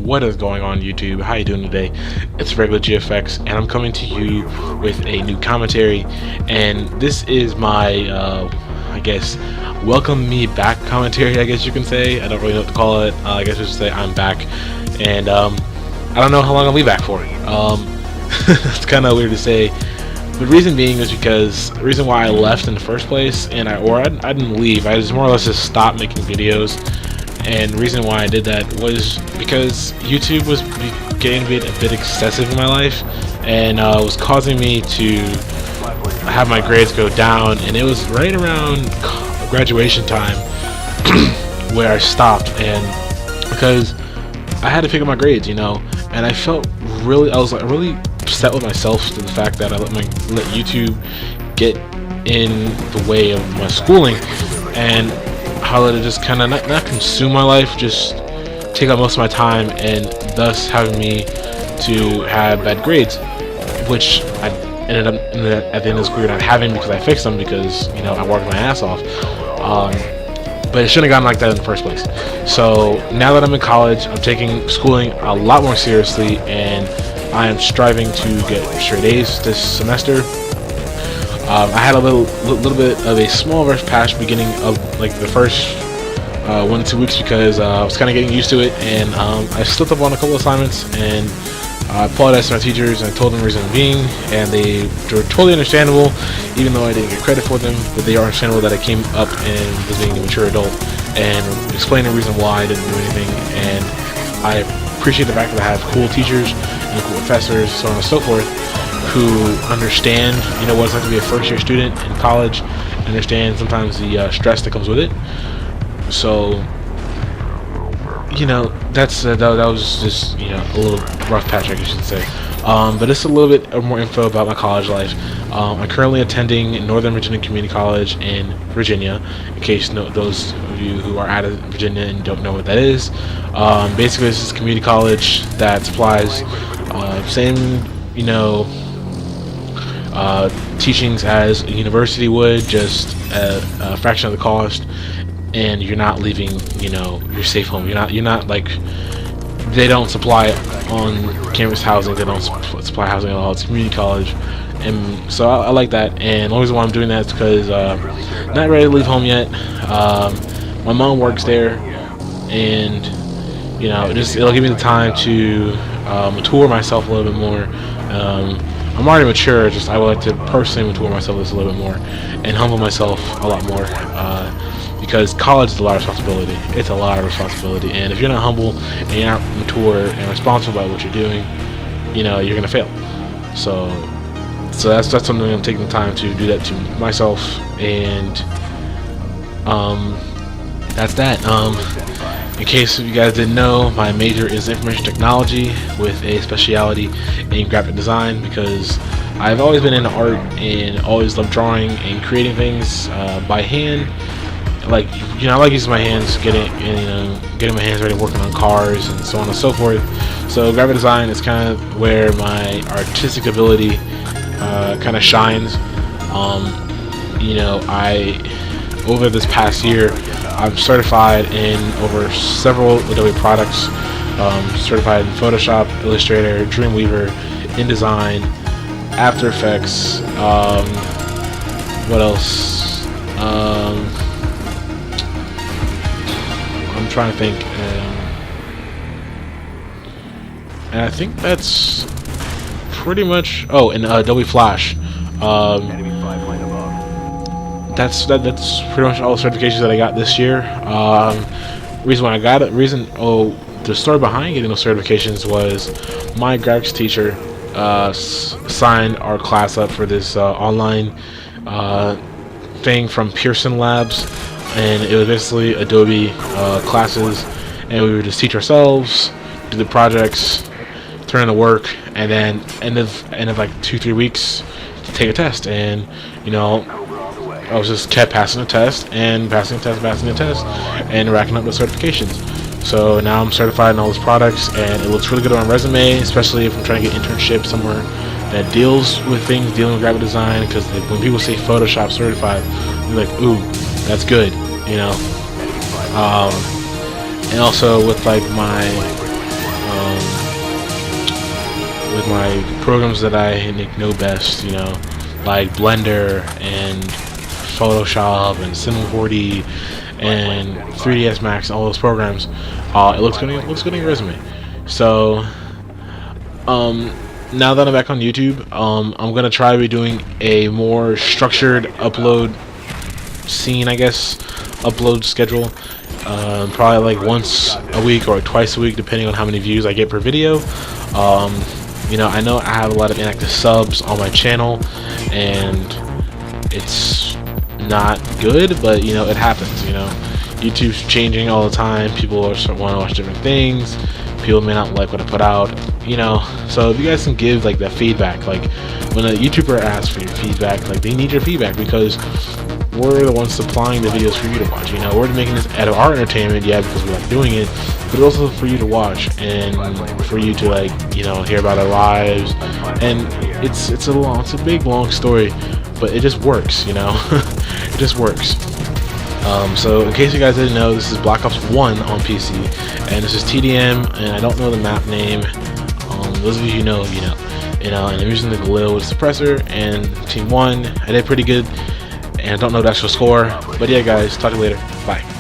What is going on, YouTube? How you doing today? It's Regular GFX, and I'm coming to you with a new commentary. And this is my, I guess, welcome me back commentary. I guess you can say. I don't really know what to call it. I guess we should say I'm back, and I don't know how long I'll be back for. It's kind of weird to say. The reason being is because the reason why I left in the first place, and I didn't leave. I just more or less just stopped making videos. And the reason why I did that was because YouTube was getting a bit excessive in my life, and was causing me to have my grades go down. And it was right around graduation time where I stopped, and because I had to pick up my grades, and I was like really upset with myself to the fact that I let YouTube get in the way of my schooling, and how let it just kind of not consume my life, just take up most of my time, and thus having me to have bad grades, which I ended up at the end of the school year not having because I fixed them, because I worked my ass off. But it shouldn't have gotten like that in the first place. So now that I'm in college, I'm taking schooling a lot more seriously, and I am striving to get straight A's this semester. I had a little bit of a small rough patch beginning of like the first 1 to 2 weeks, because I was kind of getting used to it, and I slipped up on a couple assignments, and I apologized to my teachers and I told them the reason being, and they were totally understandable, even though I didn't get credit for them. But they are understandable that I came up and was being a mature adult and explained the reason why I didn't do anything. And I appreciate the fact that I have cool teachers and cool professors, so on and so forth, who understand what it's like to be a first-year student in college, understand sometimes the stress that comes with it. So that was just a little rough patch, I guess you should say. But it's a little bit more info about my college life. I'm currently attending Northern Virginia Community College in Virginia, in case those of you who are out of Virginia and don't know what that is. Basically, this is a community college that supplies same teachings as a university would, just a fraction of the cost, and you're not leaving your safe home. You're not like, they don't supply on campus housing, they don't supply housing at all. It's community college, and so I like that. And the only reason why I'm doing that is because not ready to leave home yet. My mom works there, and it'll give me the time to mature myself a little bit more. I'm already mature, just I would like to personally mature myself just a little bit more and humble myself a lot more, because college is a lot of responsibility. It's a lot of responsibility, and if you're not humble and you're not mature and responsible about what you're doing, you're gonna fail. So that's something I'm taking the time to do that to myself, and that's that. In case you guys didn't know, my major is information technology with a specialty in graphic design, because I've always been into art and always loved drawing and creating things by hand. Like I like using my hands, getting my hands ready, working on cars and so on and so forth. So graphic design is kind of where my artistic ability kind of shines. Over this past year, I'm certified in over several Adobe products. Certified in Photoshop, Illustrator, Dreamweaver, InDesign, After Effects. What else? I'm trying to think. And I think that's pretty much. Oh, and Adobe Flash. That's pretty much all the certifications that I got this year. Reason why I got it, the story behind getting those certifications was my graphics teacher signed our class up for this online thing from Pearson Labs, and it was basically Adobe classes, and we would just teach ourselves, do the projects, turn in the work, and then end of like 2-3 weeks to take a test. And I was just kept passing the test and passing the test and racking up the certifications. So now I'm certified in all those products, and it looks really good on my resume, especially if I'm trying to get internship somewhere that deals with things dealing with graphic design, because when people say Photoshop certified, you're like, ooh, that's good, And also with like my with my programs that I know best, you know, like Blender and Photoshop and Cinema 4D and 3ds Max, all those programs, it looks good on your resume. So now that I'm back on YouTube, I'm gonna try doing a more structured upload scene, I guess, upload schedule. Probably like once a week or twice a week, depending on how many views I get per video. You know I have a lot of inactive subs on my channel, and it's not good, but you know, it happens. You know, YouTube's changing all the time. People want to watch different things. People may not like what I put out, you know. So if you guys can give like that feedback, like when a YouTuber asks for your feedback, like they need your feedback, because we're the ones supplying the videos for you to watch. You know, we're making this out of our entertainment, yeah, because we like doing it, but also for you to watch and for you to, like, you know, hear about our lives. And it's a big long story, but it just works, you know. It just works. So in case you guys didn't know, this is Black Ops 1 on PC, and this is TDM, and I don't know the map name. Those of you who know, you know. And I'm using the Galil with suppressor, and Team 1, I did pretty good, and I don't know the actual score, but yeah guys, talk to you later, bye.